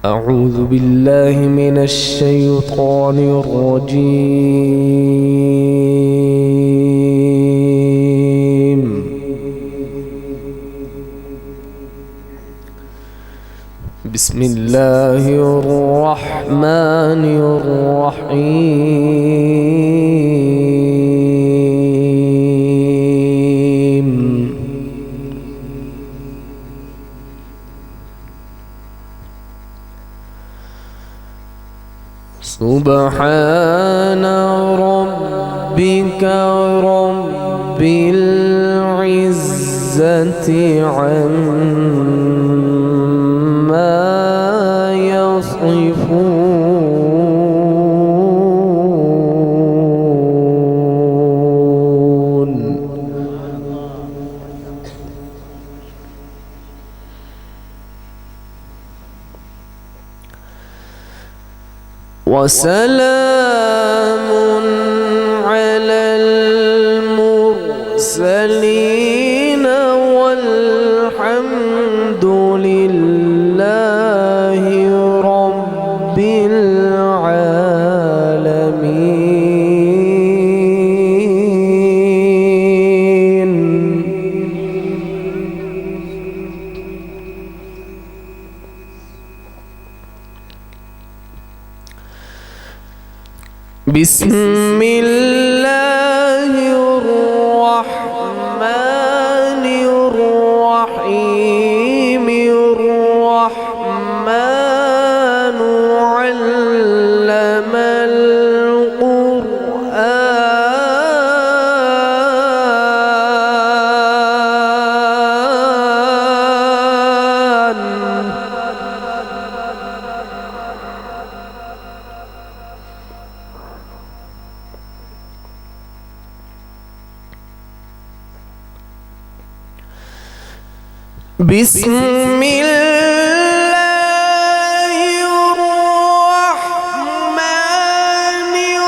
أعوذ بالله من الشيطان الرجيم. بسم الله الرحمن الرحيم. سبحان ربك رب العزة عما يصفون. وسلام على المرسلين والحمد لله رب العالمين. بسم الله الرحمن الرحيم. الرحمن علم القرآن. بسم الله الرحمن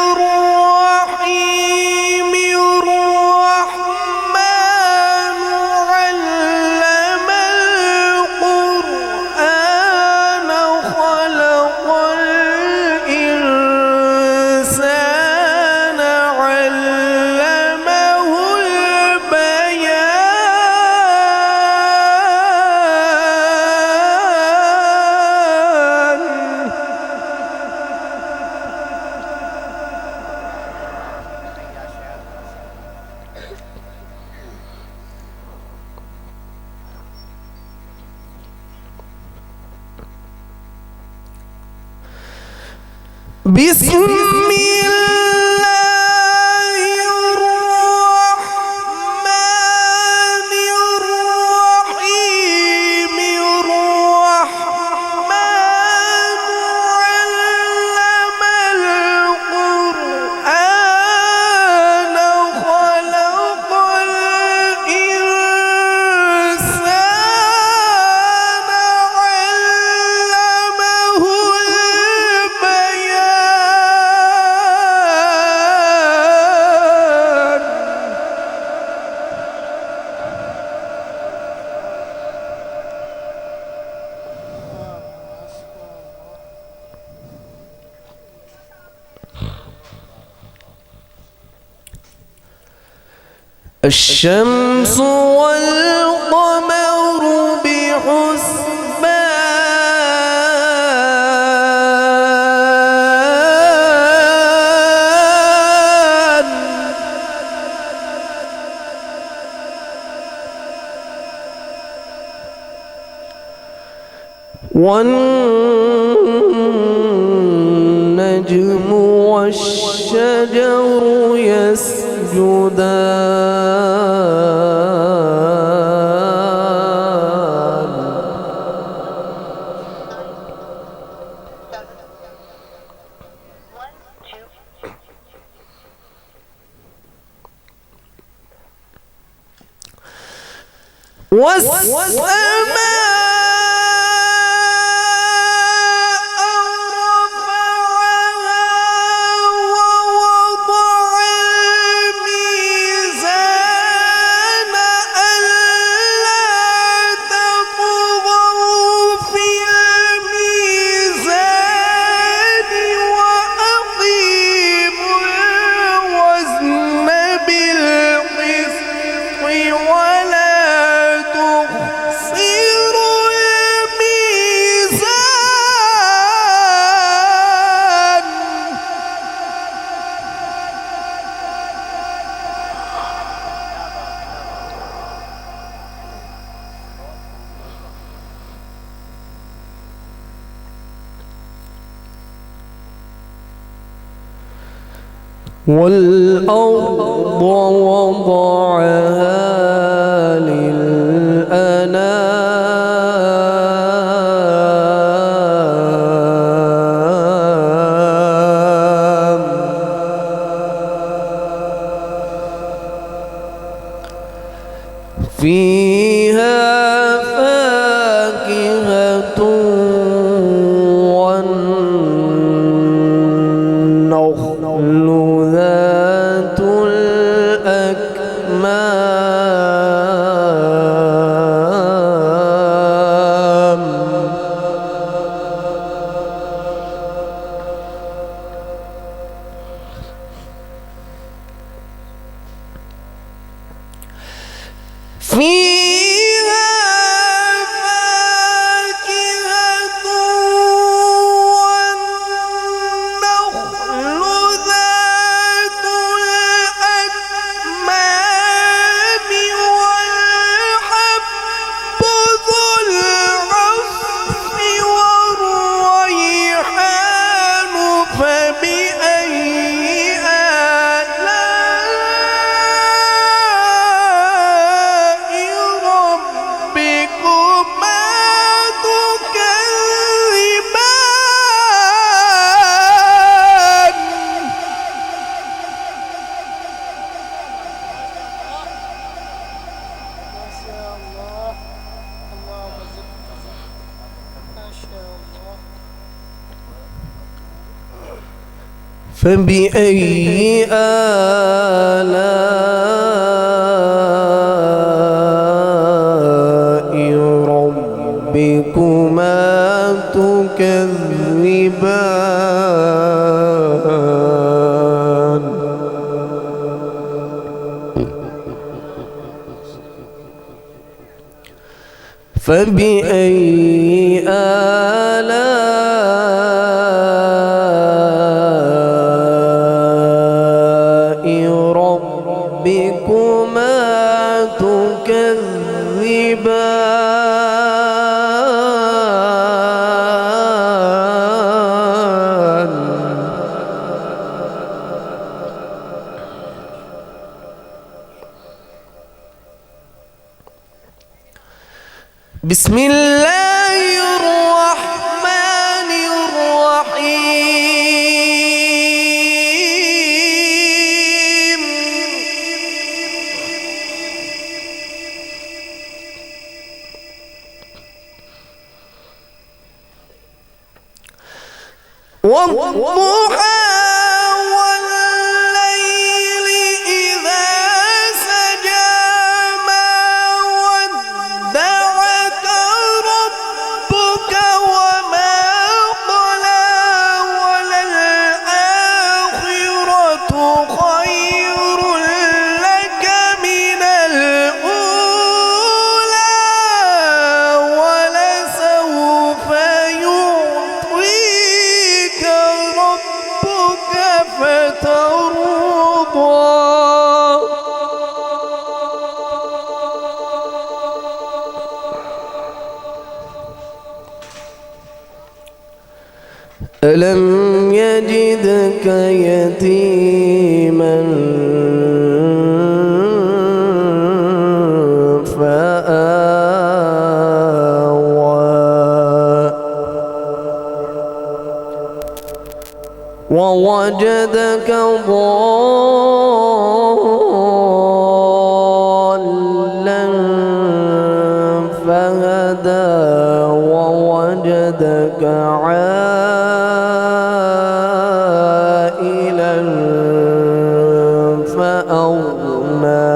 الرحيم. الرحمن علم القرآن خلق الإنسان علمه بسم الله الرحمن الرحيم. الرحمن علم القرآن خلق الإنسان علمه الشمس والقمر بحسبان. والنجم والشجر يسجدان. والسماء والأرض وضعها للأنام فيها فاكهة والنخل ذات الأكمام فيها فاكهة والنخل ذات الأكمام والحب ذو العصف والريحان فبأي فبأي آلاء ربكما تكذبان فبأي آلاء ربكما تكذبان بسم الله الرحمن الرحيم والضحى والليل إذا سجى ما ودعك ربك وما قلى وللآخرة خير لك من الأولى ولسوف يعطيك ربك فترضى ألم يجدك يتيما فآوى ووجدك ضالا فهدى ووجدك عائلا فأغنى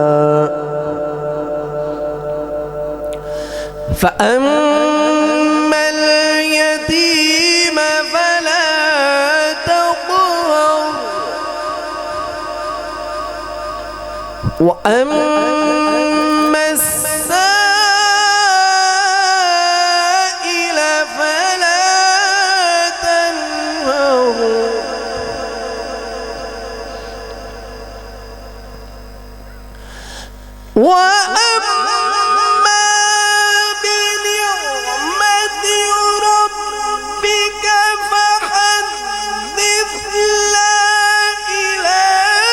فأما اليتيم فلا تقهر وأما السائل فلا تنهر وأما بنعمة ربك فحدث لا إله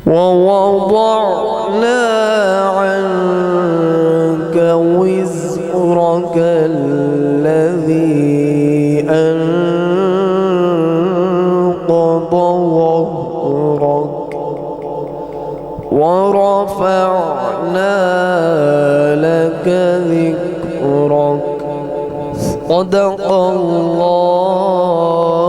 ووضعنا عنك وزرك الذي أنقض ظهرك ورفعنا لك ذكرك صدق الله